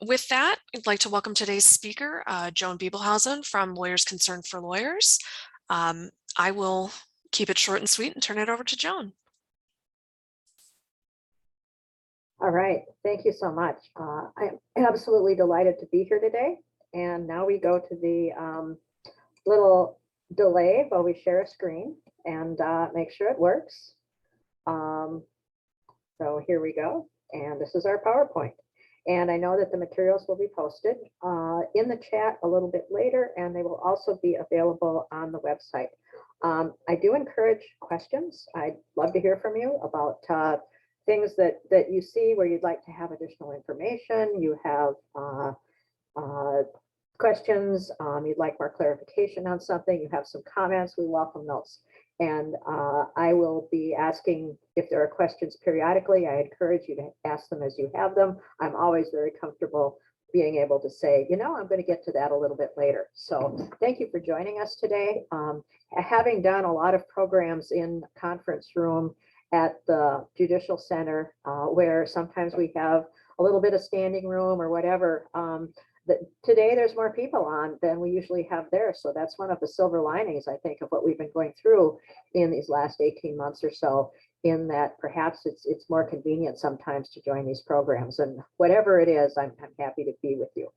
With that, I'd like to welcome today's speaker, Joan Biebelhausen from Lawyers Concerned for Lawyers. I will keep it short and sweet and turn it over to Joan. All right, thank you so much. I'm absolutely delighted to be here today. And now we go to the little delay while we share a screen and make sure it works. So here we go. And this is our PowerPoint. And I know that the materials will be posted in the chat a little bit later, and they will also be available on the website. I do encourage questions. I'd love to hear from you about things that you see where you'd like to have additional information. You have questions, you'd like more clarification on something, you have some comments, we welcome those. And I will be asking if there are questions periodically. I encourage you to ask them as you have them. I'm always very comfortable being able to say, you know, I'm going to get to that a little bit later. So thank you for joining us today. Having done a lot of programs in conference room at the Judicial Center, where sometimes we have a little bit of standing room or whatever, today there's more people on than we usually have there. So that's one of the silver linings, I think, of what we've been going through in these last 18 months or so, in that perhaps it's more convenient sometimes to join these programs. And whatever it is, I'm happy to be with you.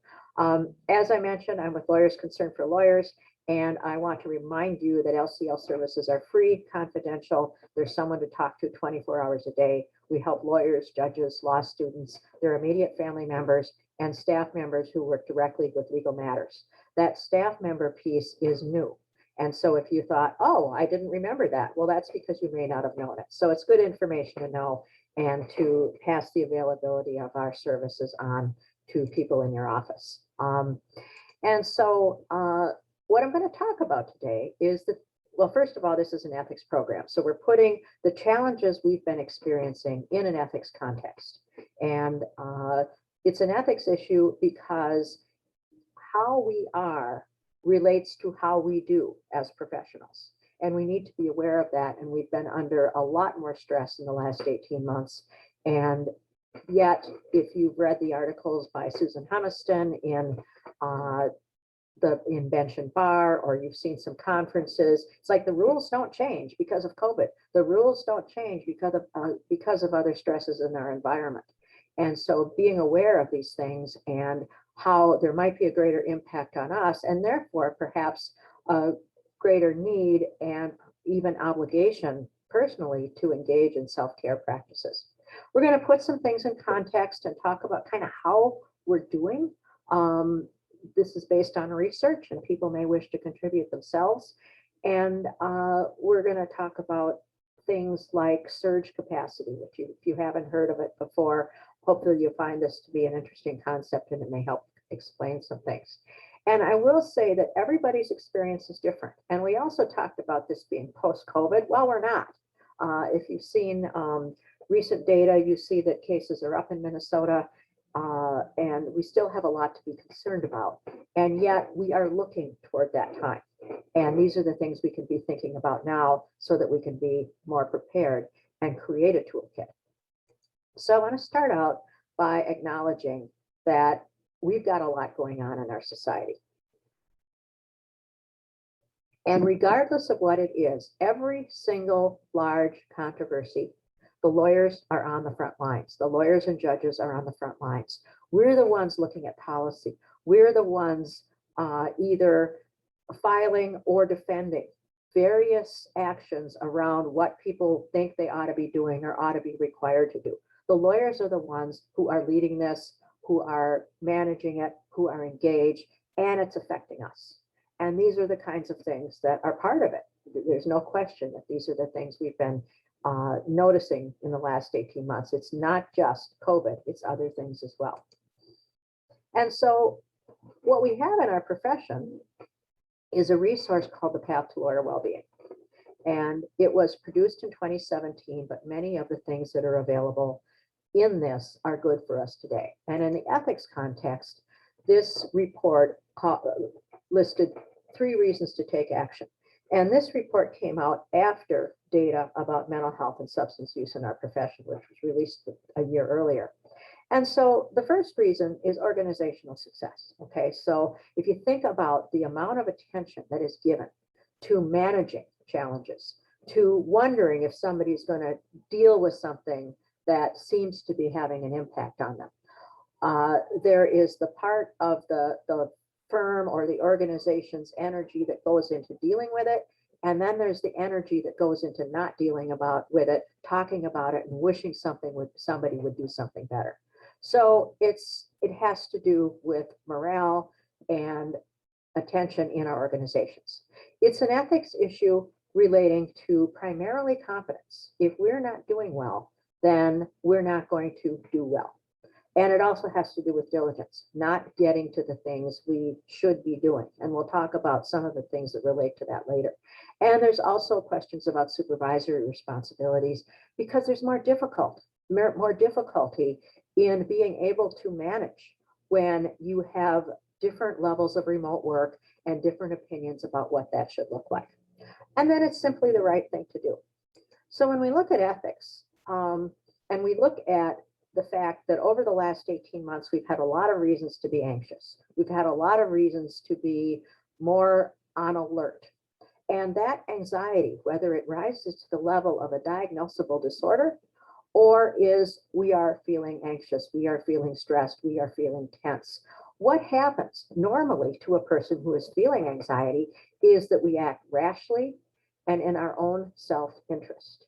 As I mentioned, I'm with Lawyers Concerned for Lawyers, and I want to remind you that LCL services are free, confidential. There's someone to talk to 24 hours a day. We help lawyers, judges, law students, their immediate family members, and staff members who work directly with legal matters. That staff member piece is new. And so if you thought, oh, I didn't remember that, well, that's because you may not have known it. So it's good information to know and to pass the availability of our services on to people in your office. And so what I'm going to talk about today is that, well, first of all, this is an ethics program. So we're putting the challenges we've been experiencing in an ethics context. And it's an ethics issue because how we are relates to how we do as professionals. And we need to be aware of that. And we've been under a lot more stress in the last 18 months. And yet, if you've read the articles by Susan Humiston in Bench and Bar, or you've seen some conferences, it's like the rules don't change because of COVID. The rules don't change because of other stresses in our environment. And so being aware of these things and how there might be a greater impact on us, and therefore perhaps a greater need and even obligation personally to engage in self-care practices. We're going to put some things in context and talk about kind of how we're doing. This is based on research, and people may wish to contribute themselves. And we're going to talk about things like surge capacity, which if you haven't heard of it before, hopefully you'll find this to be an interesting concept and it may help explain some things. And I will say that everybody's experience is different. And we also talked about this being post-COVID. Well, we're not. If you've seen recent data, you see that cases are up in Minnesota, and we still have a lot to be concerned about. And yet we are looking toward that time. And these are the things we can be thinking about now so that we can be more prepared and create a toolkit. So I want to start out by acknowledging that we've got a lot going on in our society. And regardless of what it is, every single large controversy, the lawyers are on the front lines. The lawyers and judges are on the front lines. We're the ones looking at policy. We're the ones either filing or defending various actions around what people think they ought to be doing or ought to be required to do. The lawyers are the ones who are leading this, who are managing it, who are engaged, and it's affecting us. And these are the kinds of things that are part of it. There's no question that these are the things we've been noticing in the last 18 months. It's not just COVID, it's other things as well. And so what we have in our profession is a resource called the Path to Lawyer Wellbeing. And it was produced in 2017, but many of the things that are available in this are good for us today. And in the ethics context, this report listed 3 reasons to take action. And this report came out after data about mental health and substance use in our profession, which was released a year earlier. And so the first reason is organizational success. Okay, so if you think about the amount of attention that is given to managing challenges, to wondering if somebody's going to deal with something that seems to be having an impact on them. There is the part of the firm or the organization's energy that goes into dealing with it. And then there's the energy that goes into not dealing with it, talking about it, and wishing somebody would do something better. So it has to do with morale and attention in our organizations. It's an ethics issue relating to primarily competence. If we're not doing well, then we're not going to do well. And it also has to do with diligence, not getting to the things we should be doing. And we'll talk about some of the things that relate to that later. And there's also questions about supervisory responsibilities, because there's more difficulty in being able to manage when you have different levels of remote work and different opinions about what that should look like. And then it's simply the right thing to do. So when we look at ethics, and we look at the fact that over the last 18 months, we've had a lot of reasons to be anxious. We've had a lot of reasons to be more on alert. And that anxiety, whether it rises to the level of a diagnosable disorder, or is we are feeling anxious, we are feeling stressed, we are feeling tense. What happens normally to a person who is feeling anxiety is that we act rashly and in our own self-interest.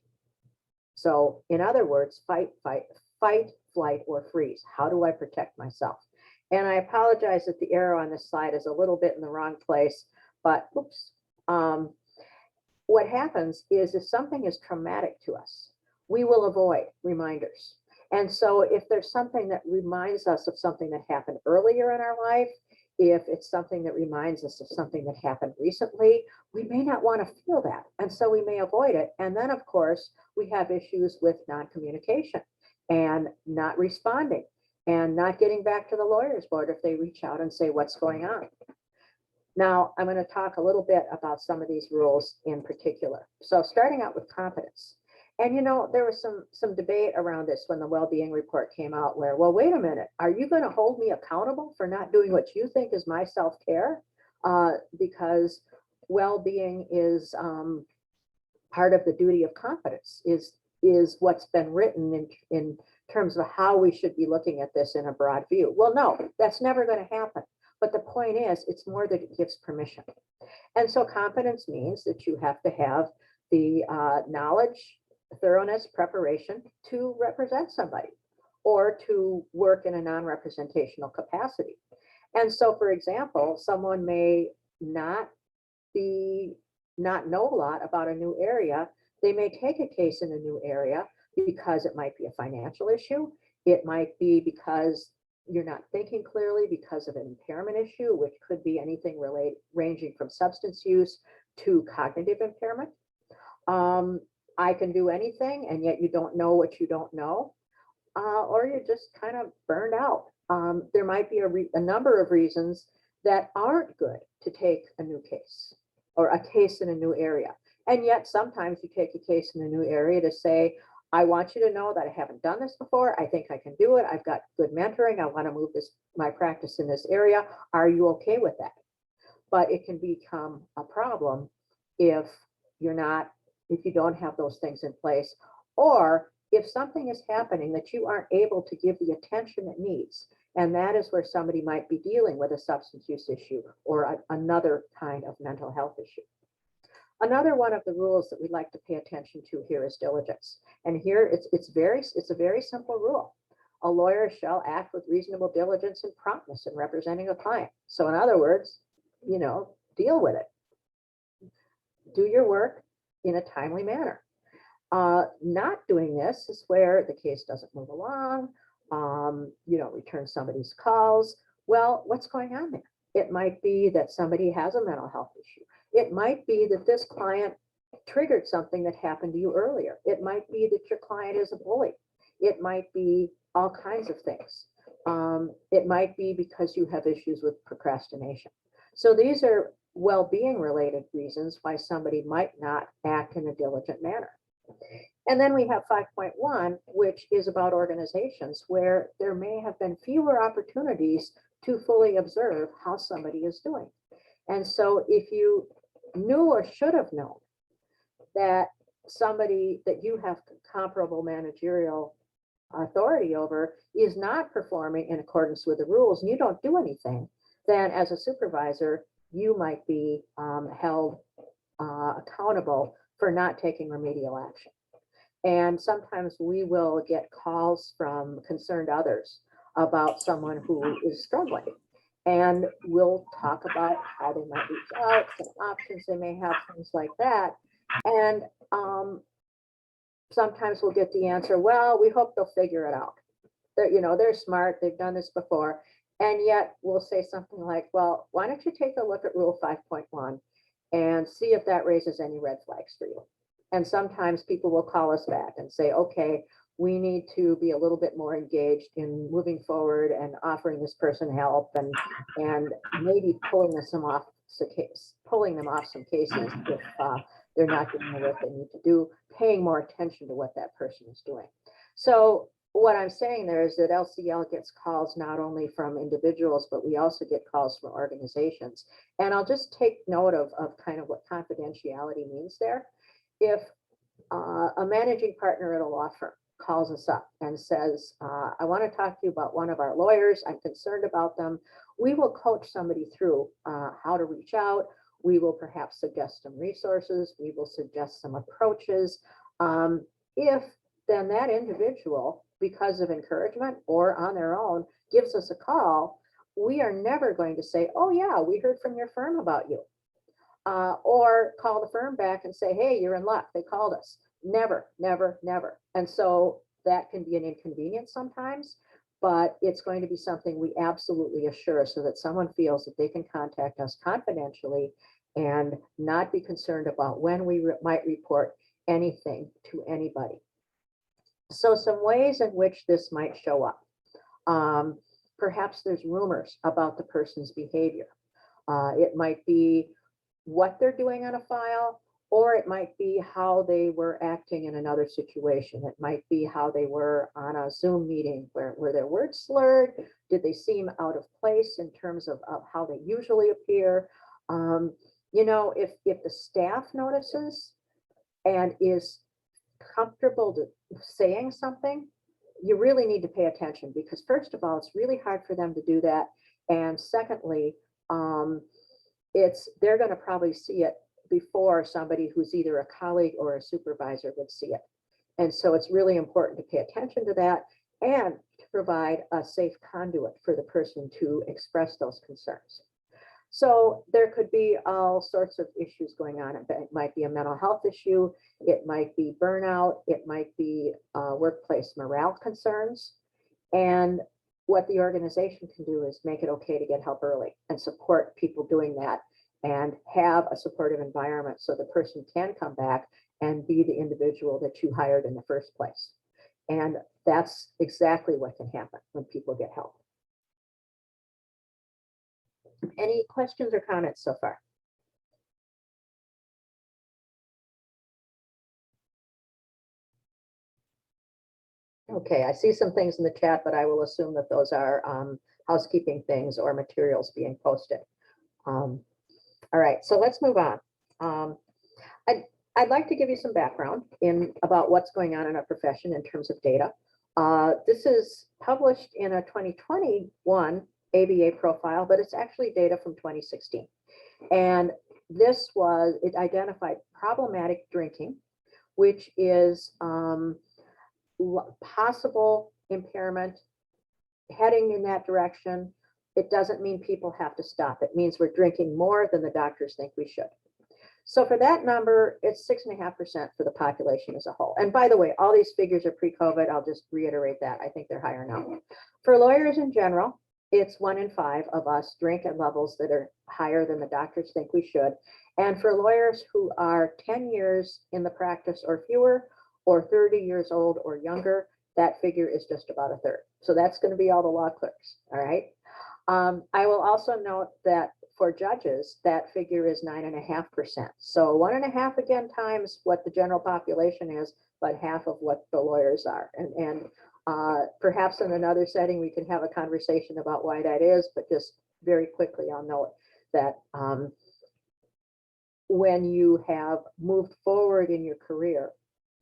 So in other words, fight, flight, or freeze. How do I protect myself? And I apologize that the arrow on this slide is a little bit in the wrong place, but oops. What happens is if something is traumatic to us, we will avoid reminders. And so if there's something that reminds us of something that happened earlier in our life, if it's something that reminds us of something that happened recently, we may not want to feel that. And so we may avoid it. And then, of course, we have issues with non-communication and not responding and not getting back to the lawyer's board if they reach out and say, what's going on? Now, I'm going to talk a little bit about some of these rules in particular. So starting out with competence. And, you know, there was some debate around this when the well-being report came out where, well, wait a minute, are you going to hold me accountable for not doing what you think is my self-care? Because well-being is part of the duty of competence, is what's been written in terms of how we should be looking at this in a broad view. Well, no, that's never going to happen. But the point is, it's more that it gives permission. And so competence means that you have to have the knowledge, thoroughness, preparation to represent somebody or to work in a non-representational capacity. And so, for example, someone may not know a lot about a new area. They may take a case in a new area because it might be a financial issue. It might be because you're not thinking clearly because of an impairment issue, which could be anything ranging from substance use to cognitive impairment. I can do anything, and yet you don't know what you don't know, or you're just kind of burned out. There might be a number of reasons that aren't good to take a new case or a case in a new area. And yet sometimes you take a case in a new area to say, I want you to know that I haven't done this before. I think I can do it. I've got good mentoring. I want to move my practice in this area. Are you okay with that? But it can become a problem if you don't have those things in place, or if something is happening that you aren't able to give the attention it needs. And that is where somebody might be dealing with a substance use issue or another kind of mental health issue. Another one of the rules that we'd like to pay attention to here is diligence. And here it's a very simple rule. A lawyer shall act with reasonable diligence and promptness in representing a client. So in other words, deal with it. Do your work in a timely manner. Not doing this is where the case doesn't move along. You don't return somebody's calls. Well, what's going on there? It might be that somebody has a mental health issue. It might be that this client triggered something that happened to you earlier. It might be that your client is a bully. It might be all kinds of things. It might be because you have issues with procrastination. So these are well-being related reasons why somebody might not act in a diligent manner. And then we have 5.1, which is about organizations where there may have been fewer opportunities to fully observe how somebody is doing. And so if you knew or should have known that somebody that you have comparable managerial authority over is not performing in accordance with the rules and you don't do anything, then as a supervisor, you might be held accountable for not taking remedial action. And sometimes we will get calls from concerned others about someone who is struggling. And we'll talk about how they might reach out, some options they may have, things like that. And sometimes we'll get the answer, well, we hope they'll figure it out. They're smart, they've done this before. And yet we'll say something like, well, why don't you take a look at Rule 5.1 and see if that raises any red flags for you. And sometimes people will call us back and say, okay, we need to be a little bit more engaged in moving forward and offering this person help and maybe pulling them off some cases if they're not doing the work they need to do, paying more attention to what that person is doing. So what I'm saying there is that LCL gets calls not only from individuals, but we also get calls from organizations. And I'll just take note of kind of what confidentiality means there. If a managing partner at a law firm calls us up and says, I want to talk to you about one of our lawyers, I'm concerned about them, we will coach somebody through how to reach out. We will perhaps suggest some resources. We will suggest some approaches. If then that individual, because of encouragement or on their own, gives us a call, we are never going to say, oh yeah, we heard from your firm about you. Or call the firm back and say, hey, you're in luck, they called us. Never, never, never. And so that can be an inconvenience sometimes, but it's going to be something we absolutely assure so that someone feels that they can contact us confidentially and not be concerned about when we might report anything to anybody. So some ways in which this might show up. Perhaps there's rumors about the person's behavior. It might be what they're doing on a file, or it might be how they were acting in another situation. It might be how they were on a Zoom meeting, were their words slurred? Did they seem out of place in terms of how they usually appear? If the staff notices and is comfortable to saying something, you really need to pay attention, because first of all, it's really hard for them to do that. And secondly, they're going to probably see it before somebody who's either a colleague or a supervisor would see it. And so it's really important to pay attention to that and to provide a safe conduit for the person to express those concerns. So there could be all sorts of issues going on. It might be a mental health issue. It might be burnout. It might be workplace morale concerns. And what the organization can do is make it okay to get help early and support people doing that and have a supportive environment so the person can come back and be the individual that you hired in the first place. And that's exactly what can happen when people get help. Any questions or comments so far? Okay, I see some things in the chat, but I will assume that those are housekeeping things or materials being posted. All right, so let's move on. I'd like to give you some background about what's going on in our profession in terms of data. This is published in a 2021 ABA profile, but it's actually data from 2016. And it identified problematic drinking, which is possible impairment heading in that direction. It doesn't mean people have to stop. It means we're drinking more than the doctors think we should. So for that number, it's 6.5% for the population as a whole. And by the way, all these figures are pre-COVID. I'll just reiterate that. I think they're higher now. For lawyers in general, it's 1 in 5 of us drink at levels that are higher than the doctors think we should. And for lawyers who are 10 years in the practice or fewer, or 30 years old or younger, that figure is just about a third. So that's going to be all the law clerks. All right. I will also note that for judges, that figure is 9.5%. So 1.5 again times what the general population is, but half of what the lawyers are. And perhaps in another setting, we can have a conversation about why that is, but just very quickly, I'll note that when you have moved forward in your career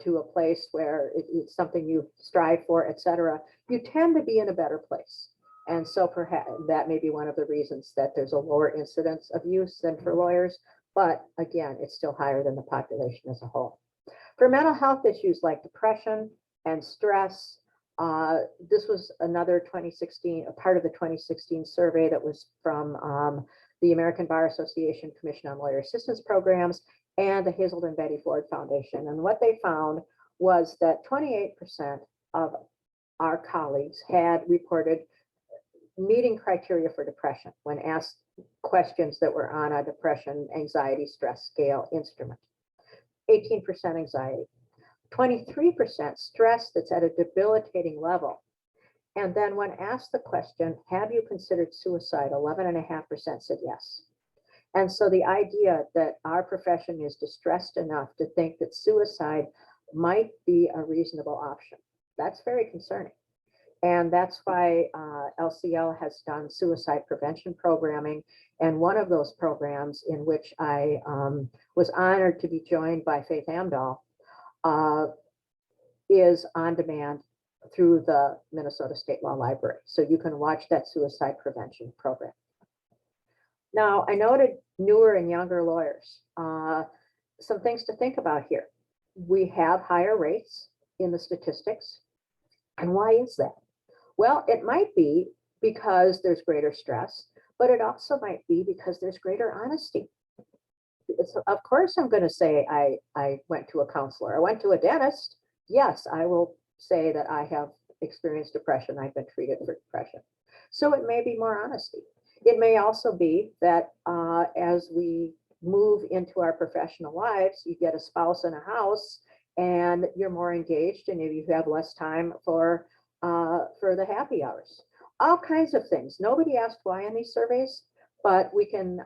to a place where it's something you strive for, et cetera, you tend to be in a better place. And so perhaps that may be one of the reasons that there's a lower incidence of use than for lawyers. But again, it's still higher than the population as a whole. For mental health issues like depression and stress, this was another 2016, a part of the 2016 survey that was from the American Bar Association Commission on Lawyer Assistance Programs and the Hazelden and Betty Ford Foundation. And what they found was that 28% of our colleagues had reported meeting criteria for depression when asked questions that were on a depression, anxiety, stress scale instrument. 18% anxiety, 23% stress that's at a debilitating level. And then when asked the question, have you considered suicide? 11.5% said yes. And so the idea that our profession is distressed enough to think that suicide might be a reasonable option, that's very concerning. And that's why LCL has done suicide prevention programming. And one of those programs in which I was honored to be joined by Faith Amdahl is on demand through the Minnesota State Law Library. So you can watch that suicide prevention program. Now, I noted newer and younger lawyers. Some things to think about here. We have higher rates in the statistics. And why is that? Well, it might be because there's greater stress, but it also might be because there's greater honesty. So of course, I'm going to say I went to a counselor. I went to a dentist. Yes, I will say that I have experienced depression. I've been treated for depression. So it may be more honesty. It may also be that as we move into our professional lives, you get a spouse in a house and you're more engaged and maybe you have less time for the happy hours. All kinds of things. Nobody asked why in these surveys, but we can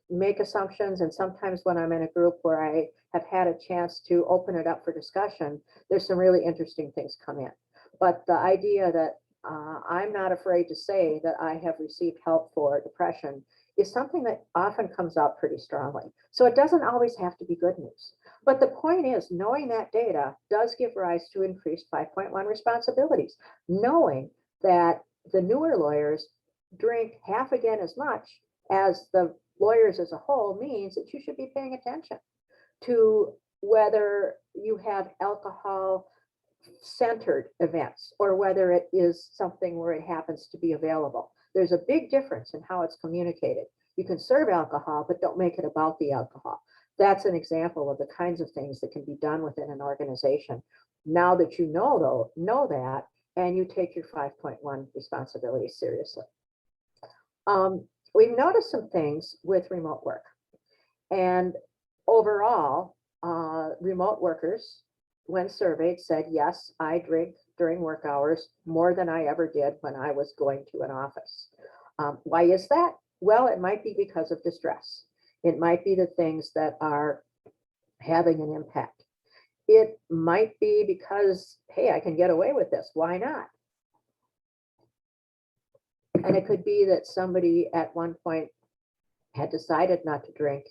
make assumptions. And sometimes when I'm in a group where I have had a chance to open it up for discussion, there's some really interesting things come in. But the idea that I'm not afraid to say that I have received help for depression is something that often comes out pretty strongly. So it doesn't always have to be good news. But the point is, knowing that data does give rise to increased 5.1 responsibilities. Knowing that the newer lawyers drink half again as much as the lawyers as a whole means that you should be paying attention to whether you have alcohol centered events or whether it is something where it happens to be available. There's a big difference in how it's communicated. You can serve alcohol, but don't make it about the alcohol. That's an example of the kinds of things that can be done within an organization. Now that you know that, and you take your 5.1 responsibilities seriously. We've noticed some things with remote work. And overall, remote workers, when surveyed, said, yes, I drink during work hours more than I ever did when I was going to an office. Why is that? Well, it might be because of distress. It might be the things that are having an impact. It might be because, hey, I can get away with this. Why not? And it could be that somebody at one point had decided not to drink,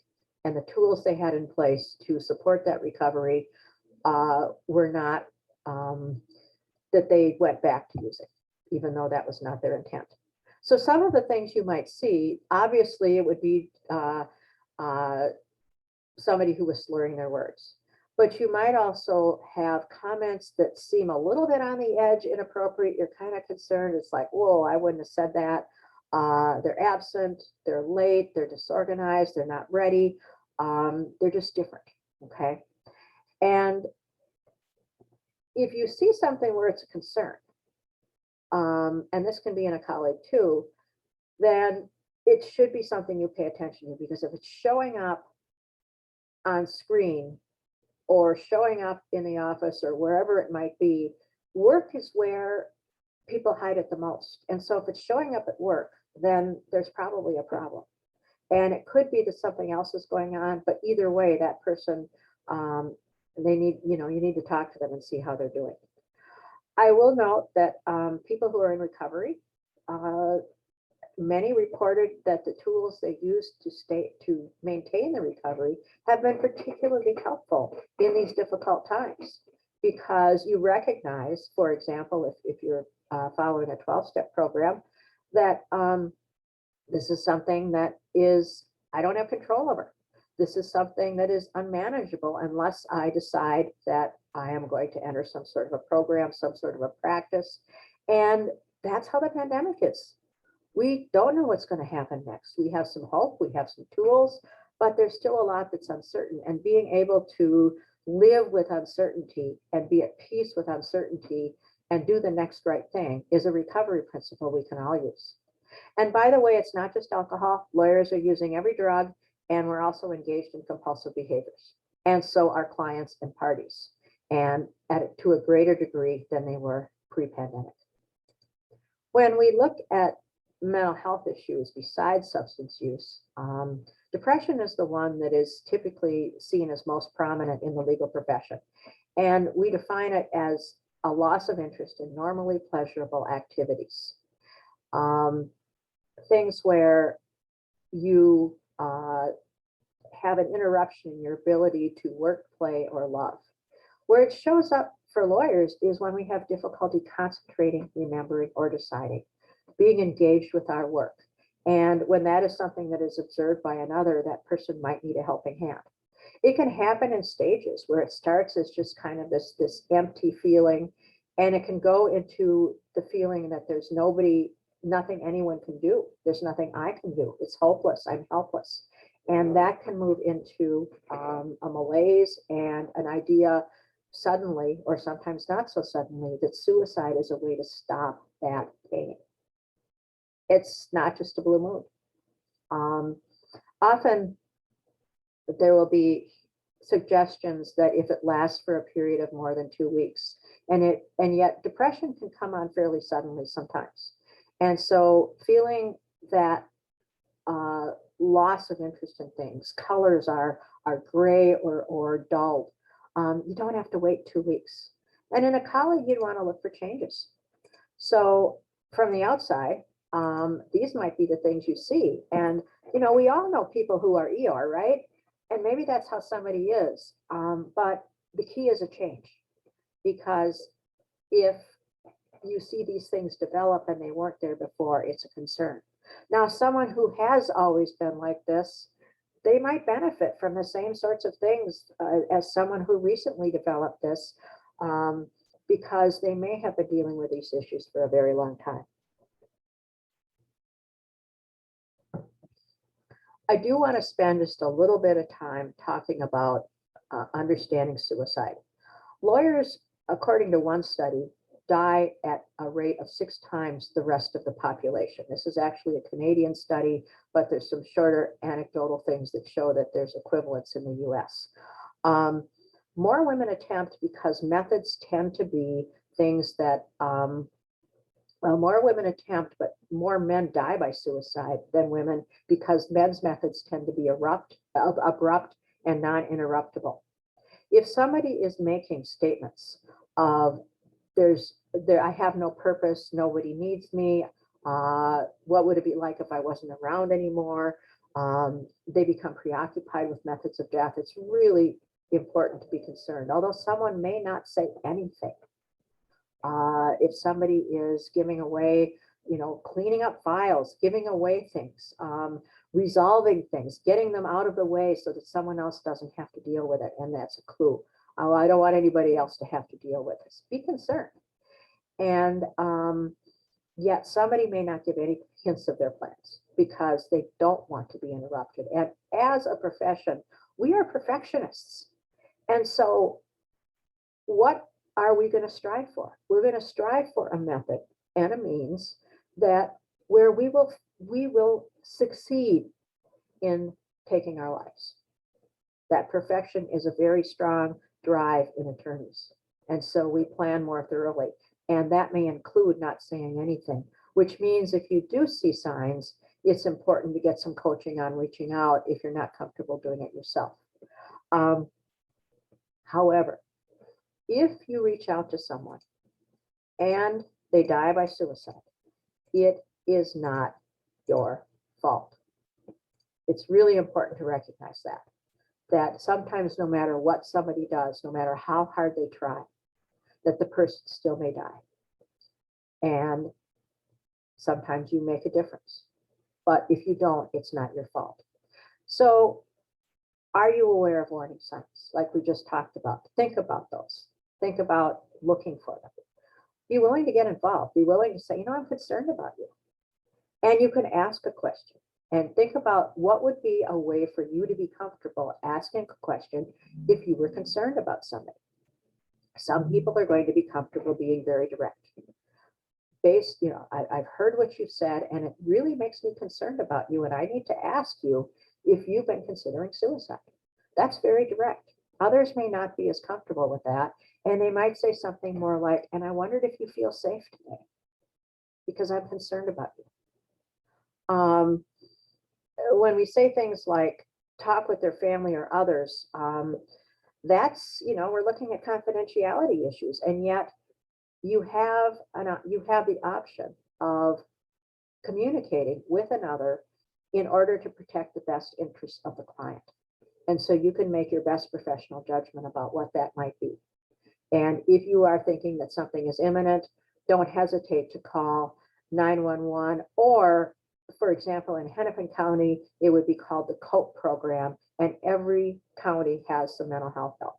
and the tools they had in place to support that recovery were not, that they went back to using, even though that was not their intent. So some of the things you might see, obviously it would be somebody who was slurring their words. But you might also have comments that seem a little bit on the edge, inappropriate. You're kind of concerned. It's like, whoa, I wouldn't have said that. They're absent, they're late, they're disorganized, they're not ready. They're just different, okay? And if you see something where it's a concern, and this can be in a colleague too, then it should be something you pay attention to, because if it's showing up on screen or showing up in the office or wherever it might be, work is where people hide it the most. And so if it's showing up at work, then there's probably a problem. And it could be that something else is going on, but either way, that person they need, you need to talk to them and see how they're doing. I will note that people who are in recovery, many reported that the tools they use to maintain the recovery have been particularly helpful in these difficult times, because you recognize, for example, if you're following a 12-step program, that this is something that I don't have control over. This is something that is unmanageable unless I decide that I am going to enter some sort of a program, some sort of a practice. And that's how the pandemic is. We don't know what's going to happen next. We have some hope, we have some tools, but there's still a lot that's uncertain. And being able to live with uncertainty and be at peace with uncertainty and do the next right thing is a recovery principle we can all use. And by the way, it's not just alcohol. Lawyers are using every drug, and we're also engaged in compulsive behaviors. And so are clients and parties, and to a greater degree than they were pre-pandemic. When we look at mental health issues besides substance use, depression is the one that is typically seen as most prominent in the legal profession. And we define it as a loss of interest in normally pleasurable activities. Things where you have an interruption in your ability to work, play, or love. Where it shows up for lawyers is when we have difficulty concentrating, remembering, or deciding, being engaged with our work. And when that is something that is observed by another, that person might need a helping hand. It can happen in stages where it starts as just kind of this empty feeling, and it can go into the feeling that there's nothing anyone can do. There's nothing I can do. It's hopeless. I'm helpless. And that can move into a malaise and an idea suddenly, or sometimes not so suddenly, that suicide is a way to stop that pain. It's not just a blue moon. Often there will be suggestions that if it lasts for a period of more than 2 weeks, and yet depression can come on fairly suddenly sometimes. And so feeling that loss of interest in things, colors are gray or dulled, you don't have to wait 2 weeks. And in a colleague, you'd want to look for changes. So from the outside, these might be the things you see. And, we all know people who are ER, right? And maybe that's how somebody is. But the key is a change, because if you see these things develop and they weren't there before, it's a concern. Now, someone who has always been like this, they might benefit from the same sorts of things as someone who recently developed this, because they may have been dealing with these issues for a very long time. I do want to spend just a little bit of time talking about understanding suicide. Lawyers, according to one study, die at a rate of 6 times the rest of the population. This is actually a Canadian study, but there's some shorter anecdotal things that show that there's equivalence in the US. More women attempt because methods tend to be things that, more women attempt, but more men die by suicide than women, because men's methods tend to be abrupt and non-interruptible. If somebody is making statements of, I have no purpose, nobody needs me, what would it be like if I wasn't around anymore? They become preoccupied with methods of death. It's really important to be concerned, although someone may not say anything. If somebody is giving away, cleaning up files, giving away things, resolving things, getting them out of the way so that someone else doesn't have to deal with it, and that's a clue. Oh, I don't want anybody else to have to deal with this. Be concerned. And yet somebody may not give any hints of their plans because they don't want to be interrupted. And as a profession, we are perfectionists. And so what are we going to strive for? We're going to strive for a method and a means where we will succeed in taking our lives. That perfection is a very strong drive in attorneys. And so we plan more thoroughly. And that may include not saying anything, which means if you do see signs, it's important to get some coaching on reaching out if you're not comfortable doing it yourself. However, if you reach out to someone and they die by suicide, it is not your fault. It's really important to recognize that sometimes no matter what somebody does, no matter how hard they try, that the person still may die. And sometimes you make a difference. But if you don't, it's not your fault. So are you aware of warning signs like we just talked about? Think about those. Think about looking for them. Be willing to get involved. Be willing to say, you know, I'm concerned about you. And you can ask a question and think about what would be a way for you to be comfortable asking a question if you were concerned about somebody. Some people are going to be comfortable being very direct. I've heard what you've said, and it really makes me concerned about you, and I need to ask you if you've been considering suicide. That's very direct. Others may not be as comfortable with that, and they might say something more like, and I wondered if you feel safe today, because I'm concerned about you. When we say things like talk with their family or others, that's, we're looking at confidentiality issues, and yet you have the option of communicating with another in order to protect the best interests of the client. And so you can make your best professional judgment about what that might be. And if you are thinking that something is imminent, don't hesitate to call 911, or for example, in Hennepin County, it would be called the COPE program, and every county has some mental health help.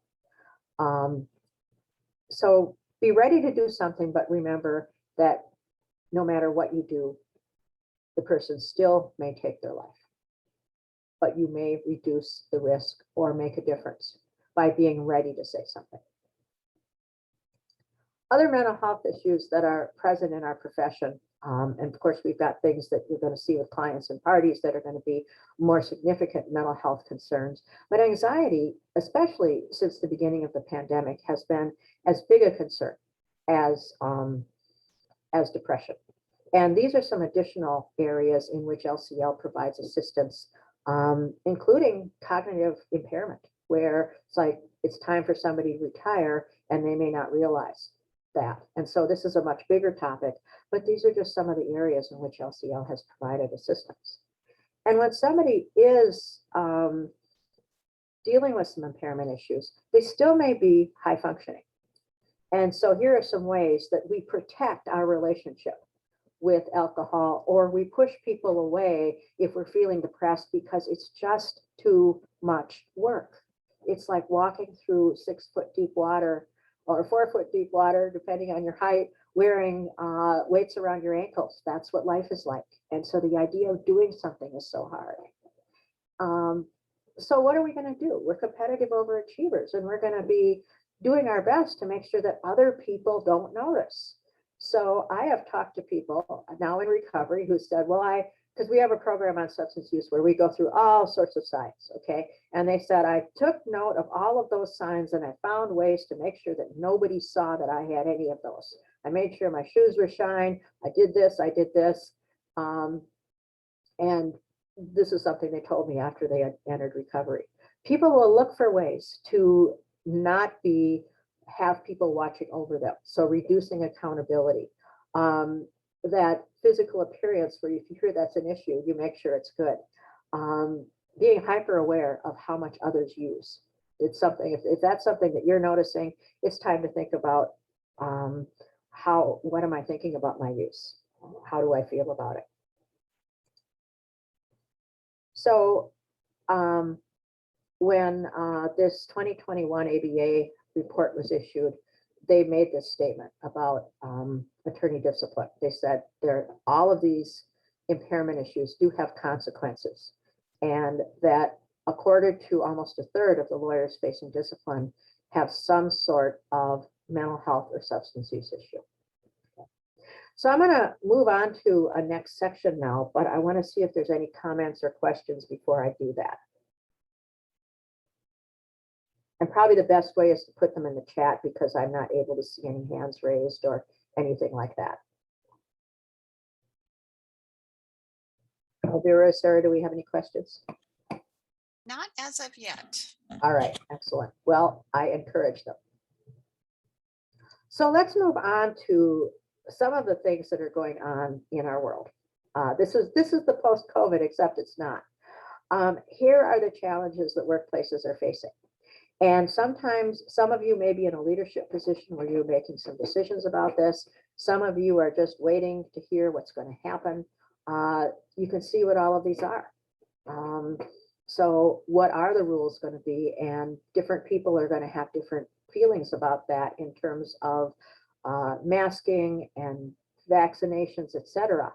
So be ready to do something, but remember that no matter what you do, the person still may take their life, but you may reduce the risk or make a difference by being ready to say something. Other mental health issues that are present in our profession, and of course, we've got things that you're going to see with clients and parties that are going to be more significant mental health concerns. But anxiety, especially since the beginning of the pandemic, has been as big a concern as depression. And these are some additional areas in which LCL provides assistance, including cognitive impairment, where it's like it's time for somebody to retire and they may not realize that. And so this is a much bigger topic, but these are just some of the areas in which LCL has provided assistance. And when somebody is dealing with some impairment issues, they still may be high functioning. And so here are some ways that we protect our relationship with alcohol, or we push people away if we're feeling depressed because it's just too much work. It's like walking through 6 foot deep water or 4 foot deep water, depending on your height, wearing weights around your ankles. That's what life is like. And so the idea of doing something is so hard. So what are we going to do? We're competitive overachievers, and we're going to be doing our best to make sure that other people don't notice. So I have talked to people now in recovery who said, well, because we have a program on substance use where we go through all sorts of signs, okay? And they said, I took note of all of those signs and I found ways to make sure that nobody saw that I had any of those. I made sure my shoes were shined. I did this. And this is something they told me after they had entered recovery. People will look for ways to not have people watching over them. So reducing accountability. That physical appearance, where if you hear that's an issue, you make sure it's good. Being hyper aware of how much others use. It's something, if that's something that you're noticing, it's time to think about what am I thinking about my use? How do I feel about it? So when this 2021 ABA report was issued, they made this statement about attorney discipline. They said all of these impairment issues do have consequences, and that according to almost a third of the lawyers facing discipline have some sort of mental health or substance use issue. So I'm going to move on to a next section now, but I want to see if there's any comments or questions before I do that. And probably the best way is to put them in the chat because I'm not able to see any hands raised or anything like that. Vera, Sarah, do we have any questions? Not as of yet. All right, excellent. Well, I encourage them. So let's move on to some of the things that are going on in our world. This is the post-COVID, except it's not. Here are the challenges that workplaces are facing. And sometimes some of you may be in a leadership position where you're making some decisions about this. Some of you are just waiting to hear what's going to happen. You can see what all of these are. So what are the rules going to be? And different people are going to have different feelings about that in terms of masking and vaccinations, et cetera.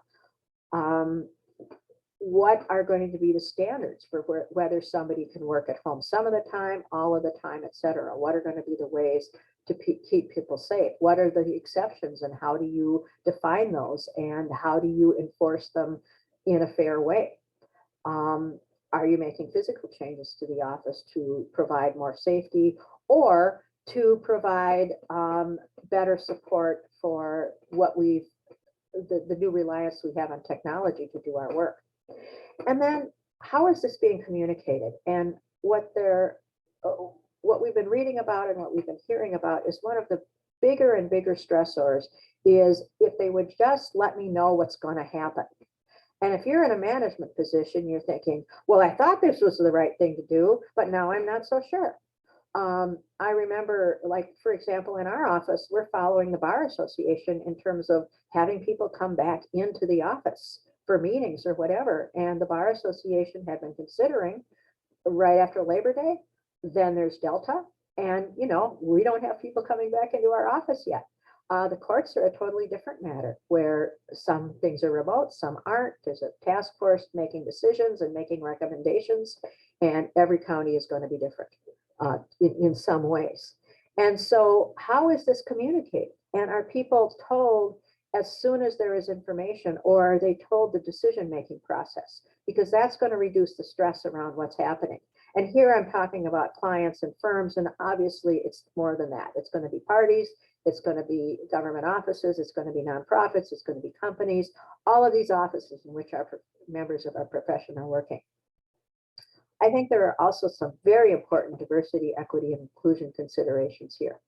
What are going to be the standards for whether somebody can work at home some of the time, all of the time, et cetera? What are going to be the ways to keep people safe? What are the exceptions and how do you define those? And how do you enforce them in a fair way? Are you making physical changes to the office to provide more safety or to provide better support for what the new reliance we have on technology to do our work? And then how is this being communicated? And what we've been reading about and what we've been hearing about is one of the bigger and bigger stressors is if they would just let me know what's going to happen. And if you're in a management position, you're thinking, well, I thought this was the right thing to do, but now I'm not so sure. I remember, like, for example, in our office, we're following the Bar Association in terms of having people come back into the office for meetings or whatever. And the Bar Association had been considering right after Labor Day, then there's Delta. And, we don't have people coming back into our office yet. The courts are a totally different matter where some things are remote, some aren't. There's a task force making decisions and making recommendations, and every county is going to be different in some ways. And so how is this communicated? And are people told as soon as there is information, or are they told the decision-making process? Because that's going to reduce the stress around what's happening. And here I'm talking about clients and firms, and obviously it's more than that. It's going to be parties, it's going to be government offices, it's going to be nonprofits, it's going to be companies, all of these offices in which our members of our profession are working. I think there are also some very important diversity, equity, and inclusion considerations here.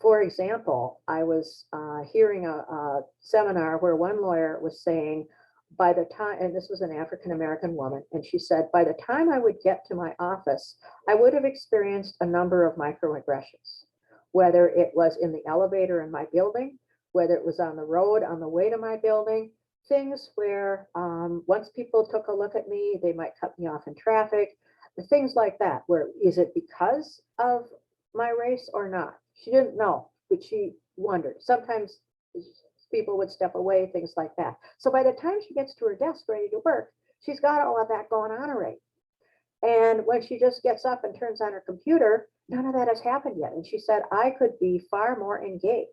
For example, I was hearing a seminar where one lawyer was saying, by the time, and this was an African-American woman, and she said, by the time I would get to my office, I would have experienced a number of microaggressions, whether it was in the elevator in my building, whether it was on the road on the way to my building, things where once people took a look at me, they might cut me off in traffic, things like that, where is it because of my race or not? She didn't know, but she wondered. Sometimes people would step away, things like that. So by the time she gets to her desk ready to work, she's got all of that going on already. And when she just gets up and turns on her computer, none of that has happened yet. And she said, I could be far more engaged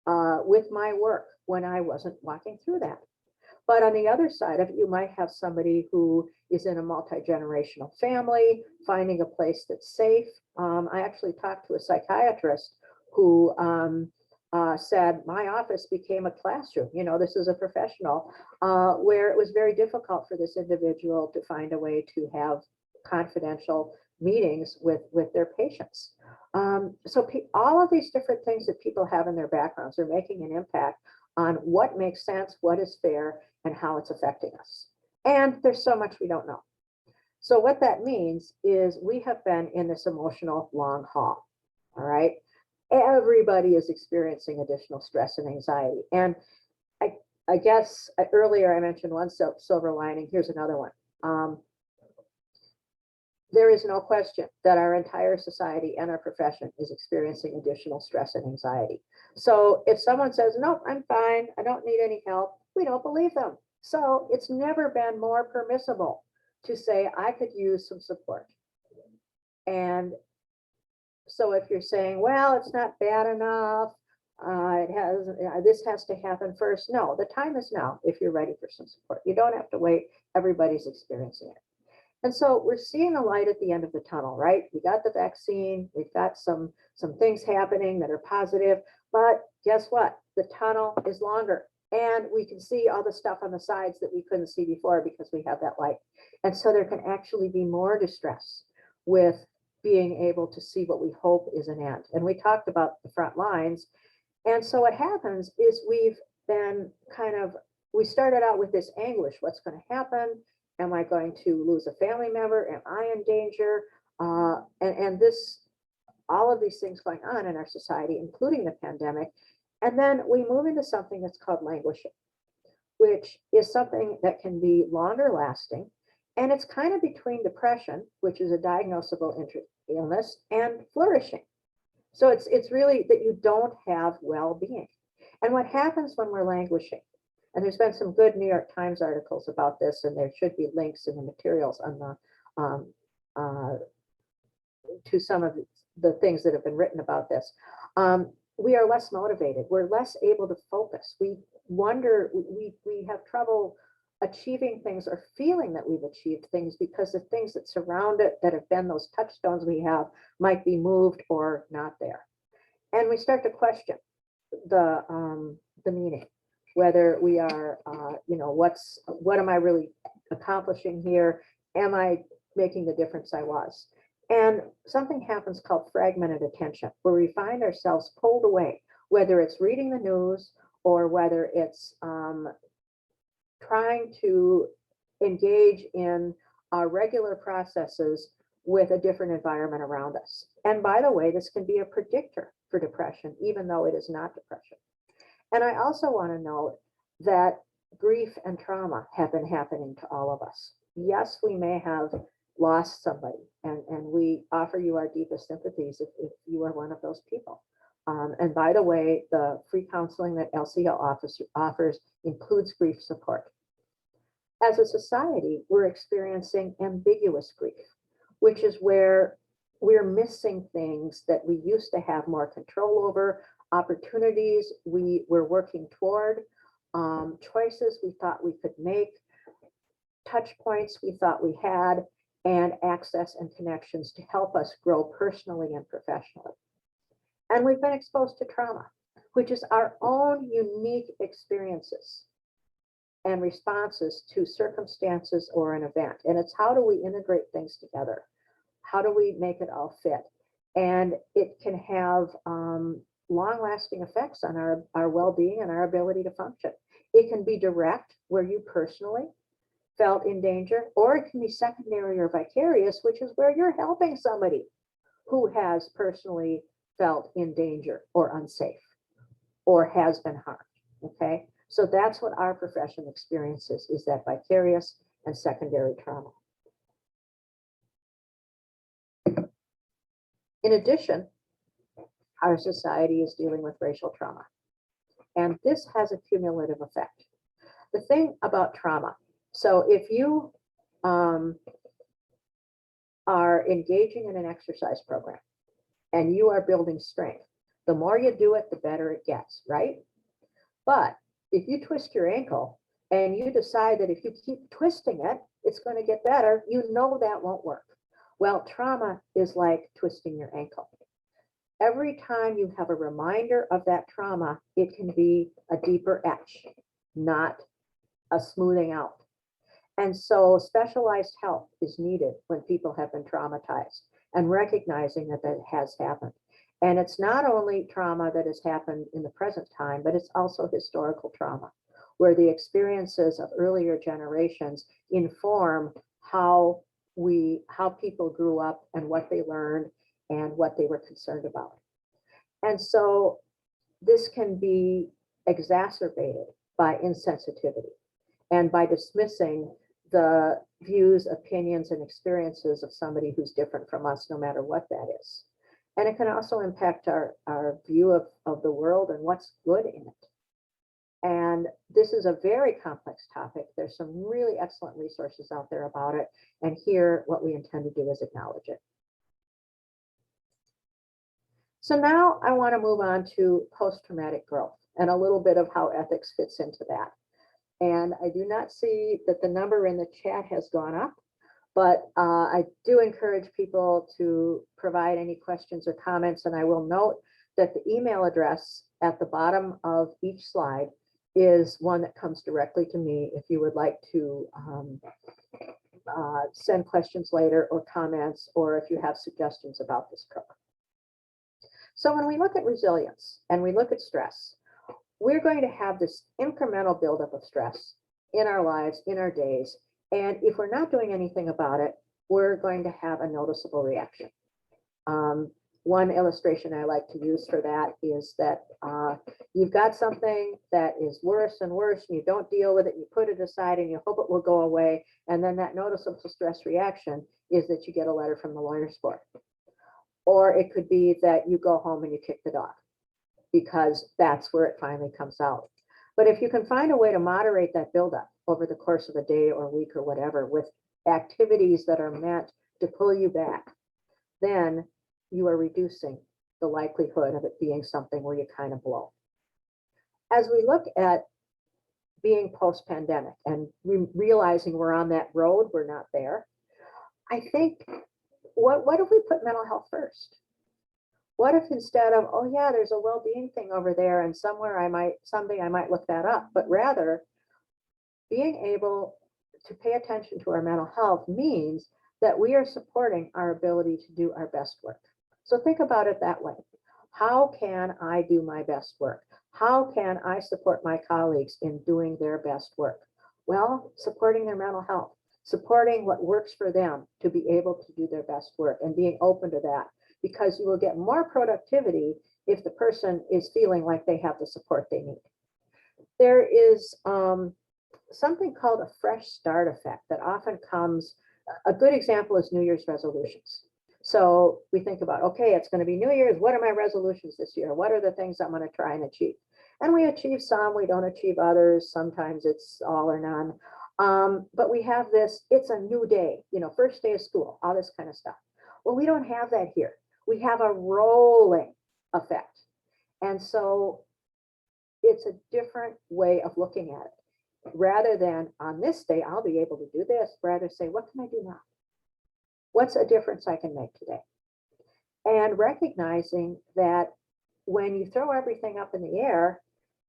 with my work when I wasn't walking through that. But on the other side of it, you might have somebody who is in a multi-generational family, finding a place that's safe. I actually talked to a psychiatrist who said, my office became a classroom. This is a professional where it was very difficult for this individual to find a way to have confidential meetings with their patients. So all of these different things that people have in their backgrounds are making an impact on what makes sense, what is fair, and how it's affecting us. And there's so much we don't know. So what that means is we have been in this emotional long haul, all right? Everybody is experiencing additional stress and anxiety. And I guess earlier I mentioned one silver lining, here's another one. There is no question that our entire society and our profession is experiencing additional stress and anxiety. So if someone says, nope, I'm fine, I don't need any help, we don't believe them. So it's never been more permissible to say, I could use some support. And so if you're saying, well, it's not bad enough, this has to happen first. No, the time is now if you're ready for some support. You don't have to wait. Everybody's experiencing it. And so we're seeing a light at the end of the tunnel, right? We got the vaccine, we've got some things happening that are positive, but guess what? The tunnel is longer. And we can see all the stuff on the sides that we couldn't see before because we have that light. And so there can actually be more distress with being able to see what we hope is an end. And we talked about the front lines. And so what happens is we've been we started out with this anguish. What's going to happen? Am I going to lose a family member? Am I in danger? And all of these things going on in our society, including the pandemic. And then we move into something that's called languishing, which is something that can be longer lasting. And it's kind of between depression, which is a diagnosable illness, and flourishing. So it's really that you don't have well-being. And what happens when we're languishing, and there's been some good New York Times articles about this, and there should be links in the materials on to some of the things that have been written about this. We are less motivated. We're less able to focus. We wonder, we have trouble achieving things or feeling that we've achieved things because the things that surround it that have been those touchstones we have might be moved or not there. And we start to question the meaning, whether we are, what am I really accomplishing here? Am I making the difference I was? And something happens called fragmented attention, where we find ourselves pulled away, whether it's reading the news or whether it's trying to engage in our regular processes with a different environment around us. And by the way, this can be a predictor for depression, even though it is not depression. And I also want to note that grief and trauma have been happening to all of us. Yes, we may have lost somebody, and we offer you our deepest sympathies if you are one of those people. And by the way, the free counseling that LCL offers includes grief support. As a society, we're experiencing ambiguous grief, which is where we're missing things that we used to have more control over, opportunities we were working toward, choices we thought we could make, touch points we thought we had, and access and connections to help us grow personally and professionally. And we've been exposed to trauma, which is our own unique experiences and responses to circumstances or an event. And it's how do we integrate things together? How do we make it all fit? And it can have long-lasting effects on our well-being and our ability to function. It can be direct, where you personally felt in danger, or it can be secondary or vicarious, which is where you're helping somebody who has personally felt in danger or unsafe or has been harmed. Okay, so that's what our profession experiences, is that vicarious and secondary trauma. In addition, our society is dealing with racial trauma, and this has a cumulative effect. The thing about trauma, so if you are engaging in an exercise program and you are building strength, the more you do it, the better it gets, right? But if you twist your ankle and you decide that if you keep twisting it, it's going to get better, you know that won't work. Well, trauma is like twisting your ankle. Every time you have a reminder of that trauma, it can be a deeper etch, not a smoothing out. And so specialized help is needed when people have been traumatized, and recognizing that that has happened. And it's not only trauma that has happened in the present time, but it's also historical trauma, where the experiences of earlier generations inform how people grew up and what they learned and what they were concerned about. And so this can be exacerbated by insensitivity and by dismissing the views, opinions, and experiences of somebody who's different from us, no matter what that is. And it can also impact our view of the world and what's good in it. And this is a very complex topic. There's some really excellent resources out there about it. And here, what we intend to do is acknowledge it. So now I want to move on to post-traumatic growth and a little bit of how ethics fits into that. And I do not see that the number in the chat has gone up, but I do encourage people to provide any questions or comments. And I will note that the email address at the bottom of each slide is one that comes directly to me if you would like to send questions later or comments, or if you have suggestions about this cook. So when we look at resilience and we look at stress, we're going to have this incremental buildup of stress in our lives, in our days. And if we're not doing anything about it, we're going to have a noticeable reaction. One illustration I like to use for that is that you've got something that is worse and worse, and you don't deal with it, you put it aside and you hope it will go away. And then that noticeable stress reaction is that you get a letter from the lawyer's board. Or it could be that you go home and you kick the dog, because that's where it finally comes out. But if you can find a way to moderate that buildup over the course of a day or week or whatever, with activities that are meant to pull you back, then you are reducing the likelihood of it being something where you kind of blow. As we look at being post-pandemic and realizing we're on that road, we're not there, I think, what if we put mental health first? What if instead of, oh yeah, there's a well-being thing over there and someday I might look that up, but rather being able to pay attention to our mental health means that we are supporting our ability to do our best work. So think about it that way. How can I do my best work? How can I support my colleagues in doing their best work? Well, supporting their mental health, supporting what works for them to be able to do their best work, and being open to that, because you will get more productivity if the person is feeling like they have the support they need. There is something called a fresh start effect that often comes. A good example is New Year's resolutions. So we think about, okay, it's going to be New Year's. What are my resolutions this year? What are the things I'm going to try and achieve? And we achieve some, we don't achieve others. Sometimes it's all or none. But we have this, it's a new day, first day of school, all this kind of stuff. Well, we don't have that here. We have a rolling effect. And so it's a different way of looking at it. Rather than on this day, I'll be able to do this, rather say, what can I do now? What's a difference I can make today? And recognizing that when you throw everything up in the air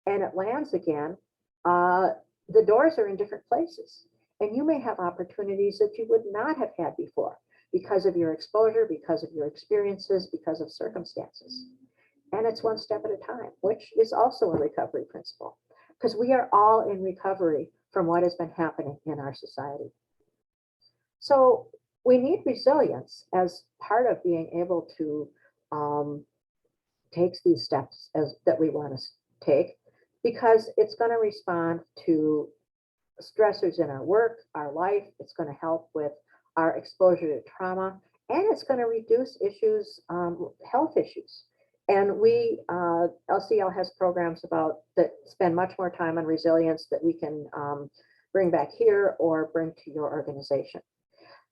and it lands again, the doors are in different places. And you may have opportunities that you would not have had before because of your exposure, because of your experiences, because of circumstances. And it's one step at a time, which is also a recovery principle, because we are all in recovery from what has been happening in our society. So we need resilience as part of being able to take these steps that we want to take, because it's going to respond to stressors in our work, our life. It's going to help with our exposure to trauma, and it's going to reduce issues, health issues. And LCL has programs that spend much more time on resilience that we can bring back here or bring to your organization.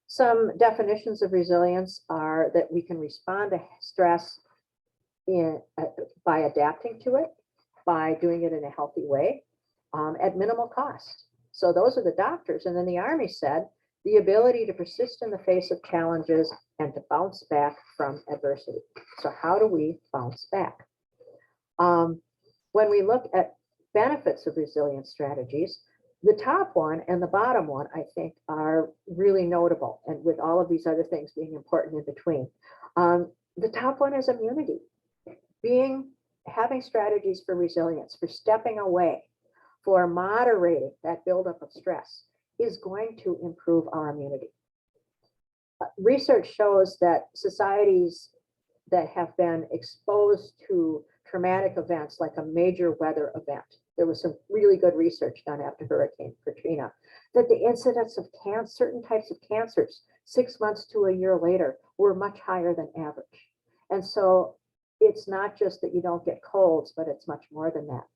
Some definitions of resilience are that we can respond to stress by adapting to it, by doing it in a healthy way, at minimal cost. So those are the doctors. And then the Army said, the ability to persist in the face of challenges and to bounce back from adversity. So how do we bounce back? When we look at benefits of resilience strategies, the top one and the bottom one, I think, are really notable, and with all of these other things being important in between. The top one is immunity. Having strategies for resilience, for stepping away, for moderating that buildup of stress is going to improve our immunity. Research shows that societies that have been exposed to traumatic events like a major weather event, there was some really good research done after Hurricane Katrina, that the incidence of certain types of cancers 6 months to a year later were much higher than average. And so it's not just that you don't get colds, but it's much more than that.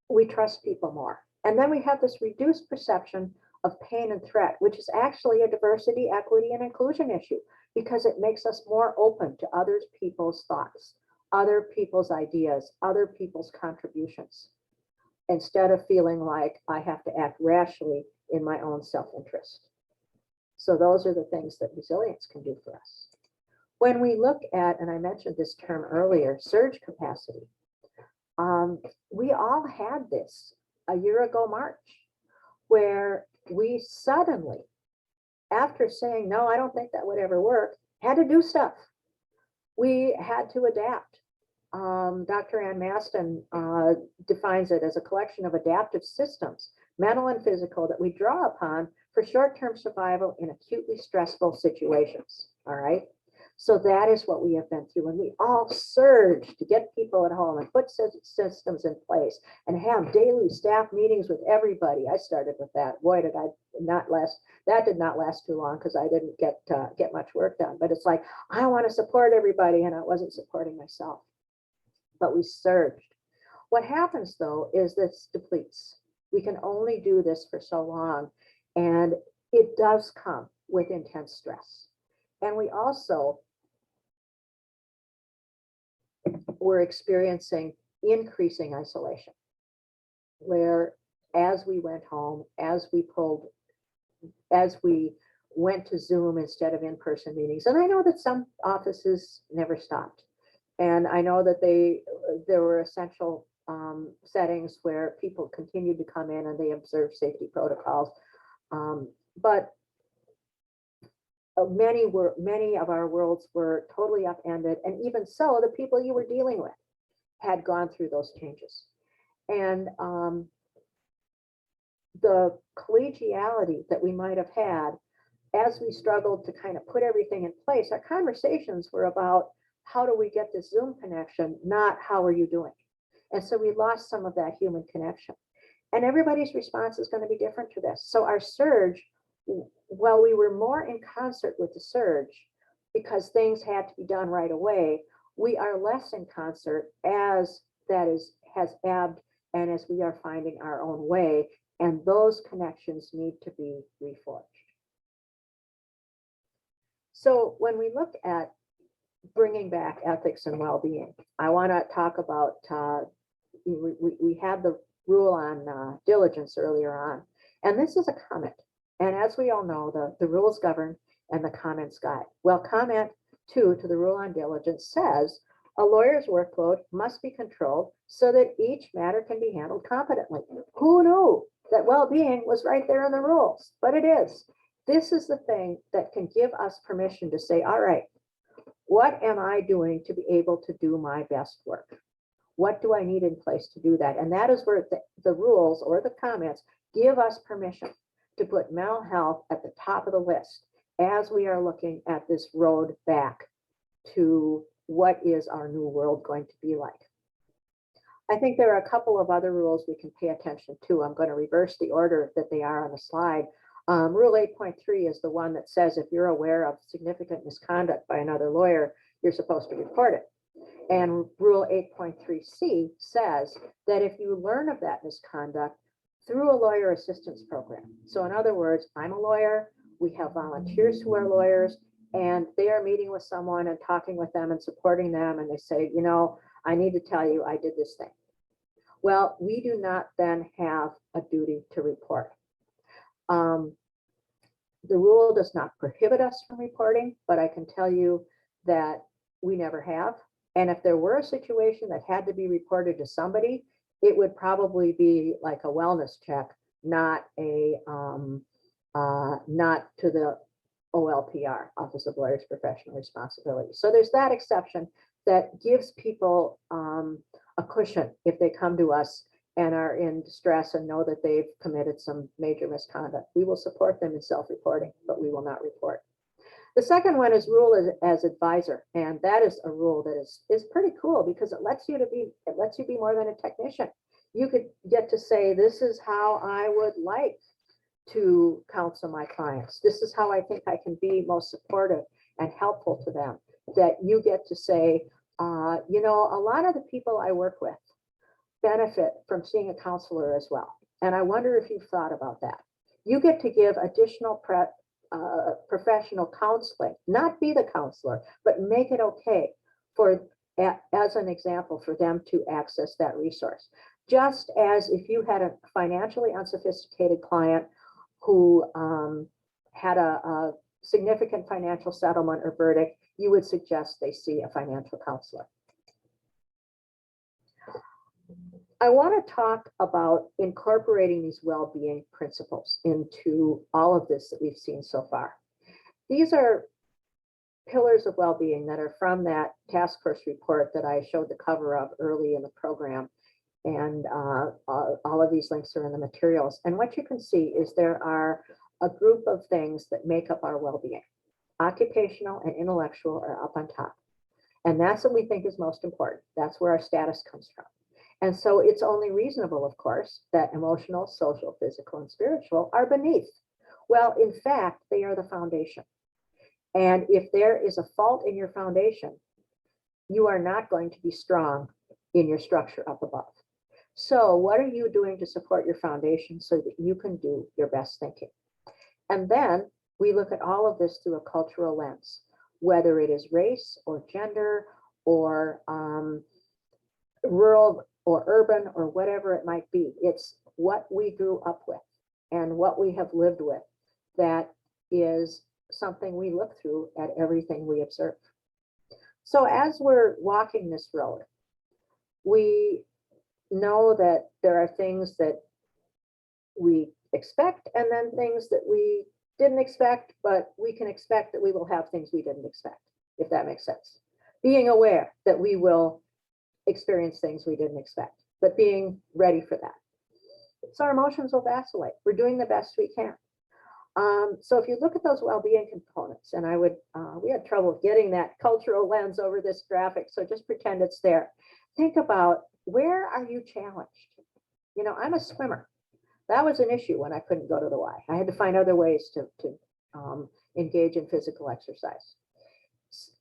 We trust people more. And then we have this reduced perception of pain and threat, which is actually a diversity, equity, and inclusion issue, because it makes us more open to other people's thoughts, other people's ideas, other people's contributions, instead of feeling like I have to act rashly in my own self-interest. So those are the things that resilience can do for us. When we look at, and I mentioned this term earlier, surge capacity, We all had this a year ago March, where we suddenly, after saying, no, I don't think that would ever work, had to do stuff. We had to adapt. Dr. Ann Maston defines it as a collection of adaptive systems, mental and physical, that we draw upon for short-term survival in acutely stressful situations. All right. So that is what we have been through, and we all surged to get people at home and put systems in place and have daily staff meetings with everybody. I started with that. Boy, did I not last. That did not last too long because I didn't get much work done. But it's like, I want to support everybody, and I wasn't supporting myself. But we surged. What happens though is this depletes. We can only do this for so long, and it does come with intense stress. And we also were experiencing increasing isolation, where as we went home, as we went to Zoom instead of in-person meetings. And I know that some offices never stopped. And I know that there were essential settings where people continued to come in and they observed safety protocols. But many of our worlds were totally upended. And even so, the people you were dealing with had gone through those changes. And the collegiality that we might have had as we struggled to kind of put everything in place, our conversations were about, how do we get this Zoom connection, not how are you doing? And so we lost some of that human connection. And everybody's response is going to be different to this. So our surge, while we were more in concert with the surge because things had to be done right away, we are less in concert as has ebbed and as we are finding our own way. And those connections need to be reforged. So when we look at bringing back ethics and well-being, I want to talk about, we had the rule on diligence earlier on, and this is a comment. And as we all know, the rules govern and the comments guide. Well, comment 2 to the rule on diligence says, a lawyer's workload must be controlled so that each matter can be handled competently. Who knew that well-being was right there in the rules? But it is. This is the thing that can give us permission to say, all right, what am I doing to be able to do my best work? What do I need in place to do that? And that is where the rules or the comments give us permission to put mental health at the top of the list as we are looking at this road back to what is our new world going to be like. I think there are a couple of other rules we can pay attention to. I'm going to reverse the order that they are on the slide. Rule 8.3 is the one that says if you're aware of significant misconduct by another lawyer, you're supposed to report it. And Rule 8.3c says that if you learn of that misconduct through a lawyer assistance program. So in other words, I'm a lawyer, we have volunteers who are lawyers, and they are meeting with someone and talking with them and supporting them, and they say, you know, I need to tell you I did this thing. Well, we do not then have a duty to report. The rule does not prohibit us from reporting, but I can tell you that we never have. And if there were a situation that had to be reported to somebody, it would probably be like a wellness check, not to the OLPR, Office of Lawyers Professional Responsibility. So there's that exception that gives people a cushion if they come to us and are in distress and know that they've committed some major misconduct. We will support them in self-reporting, but we will not report. The second one is rule as advisor, and that is a rule that is pretty cool because it lets you be more than a technician. You could get to say, this is how I would like to counsel my clients. This is how I think I can be most supportive and helpful to them. That you get to say, you know, a lot of the people I work with benefit from seeing a counselor as well. And I wonder if you've thought about that. You get to give additional professional counseling, not be the counselor, but make it okay for, as an example, for them to access that resource. Just as if you had a financially unsophisticated client who had a significant financial settlement or verdict, you would suggest they see a financial counselor. I want to talk about incorporating these well-being principles into all of this that we've seen so far. These are pillars of well-being that are from that task force report that I showed the cover of early in the program. And all of these links are in the materials. And what you can see is there are a group of things that make up our well-being. Occupational and intellectual are up on top. And that's what we think is most important. That's where our status comes from. And so it's only reasonable, of course, that emotional, social, physical, and spiritual are beneath. Well, in fact, they are the foundation. And if there is a fault in your foundation, you are not going to be strong in your structure up above. So what are you doing to support your foundation so that you can do your best thinking? And then we look at all of this through a cultural lens, whether it is race or gender or rural or urban or whatever it might be. It's what we grew up with and what we have lived with that is something we look through at everything we observe. So as we're walking this road, we know that there are things that we expect and then things that we didn't expect, but we can expect that we will have things we didn't expect, if that makes sense. Being aware that we will experience things we didn't expect, but being ready for that. So our emotions will vacillate. We're doing the best we can. So if you look at those well-being components, and we had trouble getting that cultural lens over this graphic, so just pretend it's there. Think about, where are you challenged? You know, I'm a swimmer. That was an issue when I couldn't go to the Y. I had to find other ways to engage in physical exercise.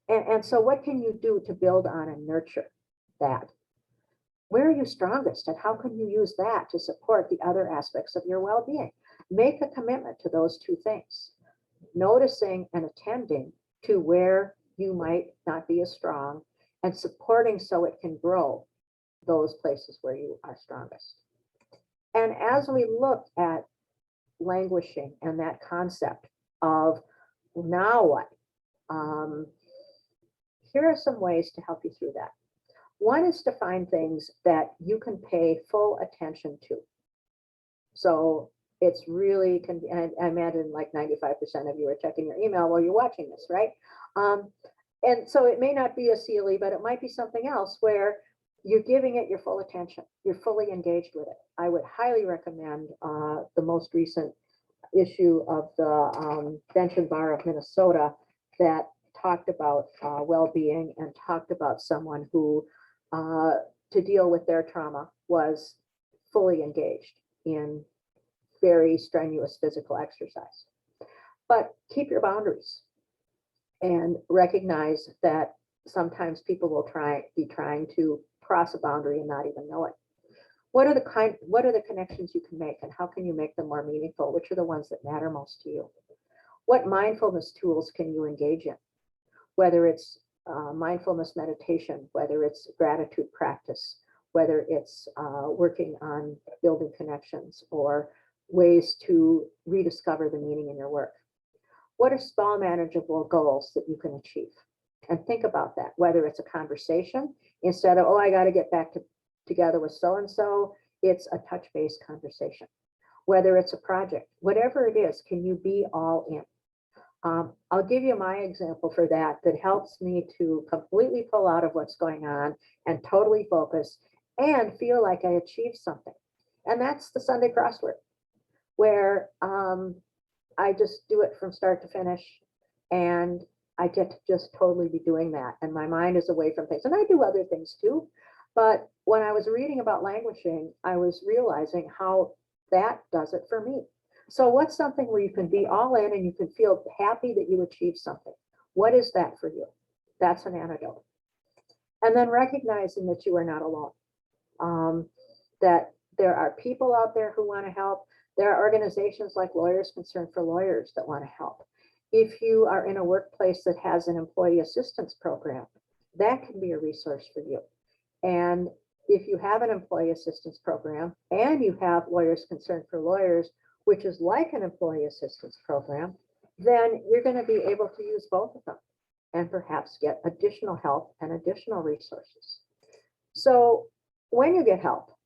And so what can you do to build on and nurture that? Where are you strongest, and how can you use that to support the other aspects of your well-being? Make a commitment to those two things, noticing and attending to where you might not be as strong and supporting so it can grow those places where you are strongest. And as we look at languishing and that concept of now what, here are some ways to help you through that. One is to find things that you can pay full attention to. So it's really, and I imagine like 95% of you are checking your email while you're watching this, right? And so it may not be a CLE, but it might be something else where you're giving it your full attention. You're fully engaged with it. I would highly recommend the most recent issue of the Bench and Bar of Minnesota that talked about well-being and talked about someone who, to deal with their trauma, was fully engaged in very strenuous physical exercise. But keep your boundaries and recognize that sometimes people will be trying to cross a boundary and not even know it. What are the connections you can make, and how can you make them more meaningful? Which are the ones that matter most to you? What mindfulness tools can you engage in? Whether it's mindfulness meditation, whether it's gratitude practice, whether it's working on building connections or ways to rediscover the meaning in your work. What are small manageable goals that you can achieve? And think about that, whether it's a conversation, instead of, oh, I got to get back together with so-and-so, it's a touch-based conversation. Whether it's a project, whatever it is, can you be all in? I'll give you my example for that helps me to completely pull out of what's going on and totally focus and feel like I achieved something. And that's the Sunday crossword, where I just do it from start to finish, and I get to just totally be doing that. And my mind is away from things. And I do other things too. But when I was reading about languishing, I was realizing how that does it for me. So what's something where you can be all in and you can feel happy that you achieved something? What is that for you? That's an antidote. And then recognizing that you are not alone, that there are people out there who want to help. There are organizations like Lawyers Concerned for Lawyers that want to help. If you are in a workplace that has an employee assistance program, that can be a resource for you. And if you have an employee assistance program and you have Lawyers Concerned for Lawyers, which is like an employee assistance program, then you're going to be able to use both of them and perhaps get additional help and additional resources. So when you get help,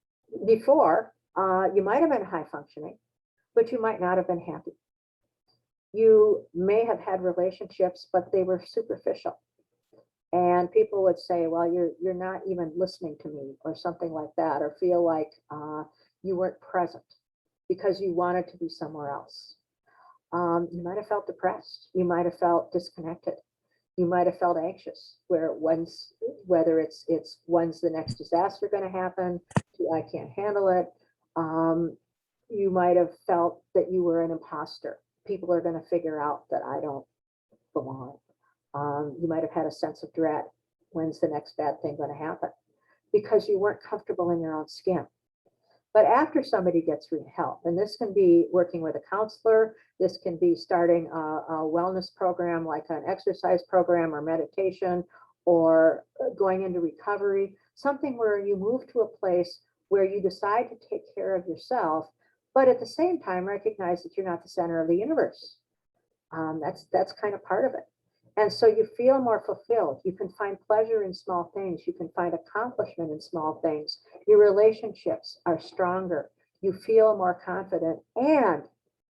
Before, you might have been high functioning, but you might not have been happy. You may have had relationships, but they were superficial. And people would say, well, you're not even listening to me, or something like that, or feel like you weren't present because you wanted to be somewhere else. You might have felt depressed. You might have felt disconnected. You might have felt anxious, whether it's when's the next disaster going to happen, I can't handle it. You might have felt that you were an imposter. People are going to figure out that I don't belong. You might have had a sense of dread. When's the next bad thing going to happen? Because you weren't comfortable in your own skin. But after somebody gets help, and this can be working with a counselor, this can be starting a wellness program like an exercise program or meditation, or going into recovery, something where you move to a place where you decide to take care of yourself, but at the same time recognize that you're not the center of the universe. That's kind of part of it. And so you feel more fulfilled. You can find pleasure in small things. You can find accomplishment in small things. Your relationships are stronger. You feel more confident. And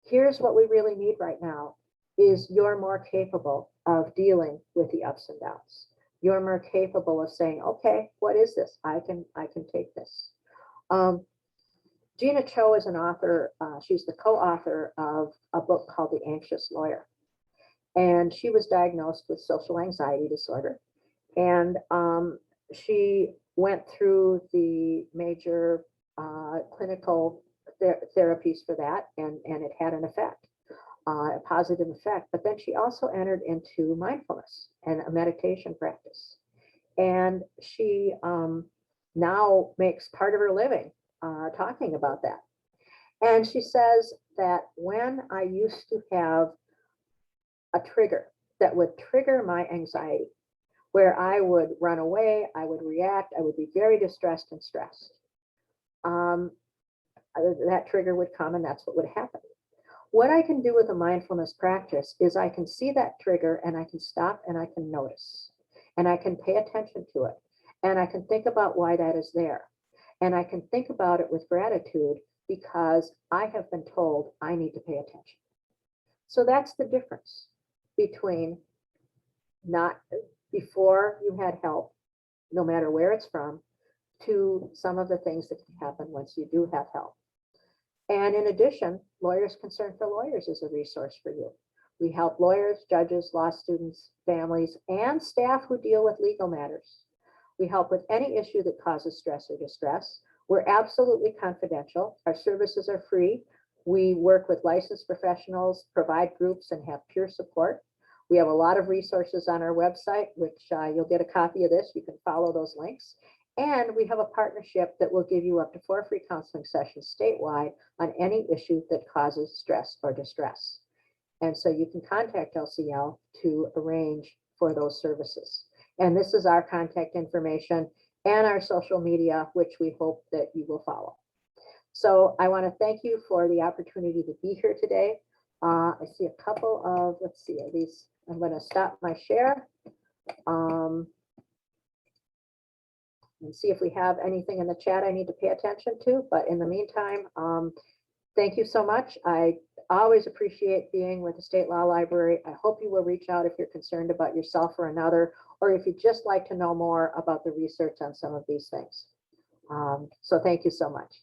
here's what we really need right now is you're more capable of dealing with the ups and downs. You're more capable of saying, okay, what is this? I can take this. Gina Cho is an author. She's the co-author of a book called The Anxious Lawyer. And she was diagnosed with social anxiety disorder. And she went through the major clinical therapies for that, and it had an effect, a positive effect. But then she also entered into mindfulness and a meditation practice. And she now makes part of her living talking about that. And she says that when I used to have a trigger that would trigger my anxiety, where I would run away, I would react, I would be very distressed and stressed. That trigger would come, and that's what would happen. What I can do with a mindfulness practice is I can see that trigger, and I can stop, and I can notice, and I can pay attention to it, and I can think about why that is there. And I can think about it with gratitude because I have been told I need to pay attention. So that's the difference between not before you had help, no matter where it's from, to some of the things that can happen once you do have help. And in addition, Lawyers Concerned for Lawyers is a resource for you. We help lawyers, judges, law students, families, and staff who deal with legal matters. We help with any issue that causes stress or distress. We're absolutely confidential. Our services are free. We work with licensed professionals, provide groups, and have peer support. We have a lot of resources on our website, which you'll get a copy of this. You can follow those links. And we have a partnership that will give you up to 4 free counseling sessions statewide on any issue that causes stress or distress. And so you can contact LCL to arrange for those services. And this is our contact information and our social media, which we hope that you will follow. So I want to thank you for the opportunity to be here today. I see a couple of, let's see, are these, I'm going to stop my share and see if we have anything in the chat I need to pay attention to. But in the meantime, thank you so much. I always appreciate being with the State Law Library. I hope you will reach out if you're concerned about yourself or another, or if you'd just like to know more about the research on some of these things. So thank you so much.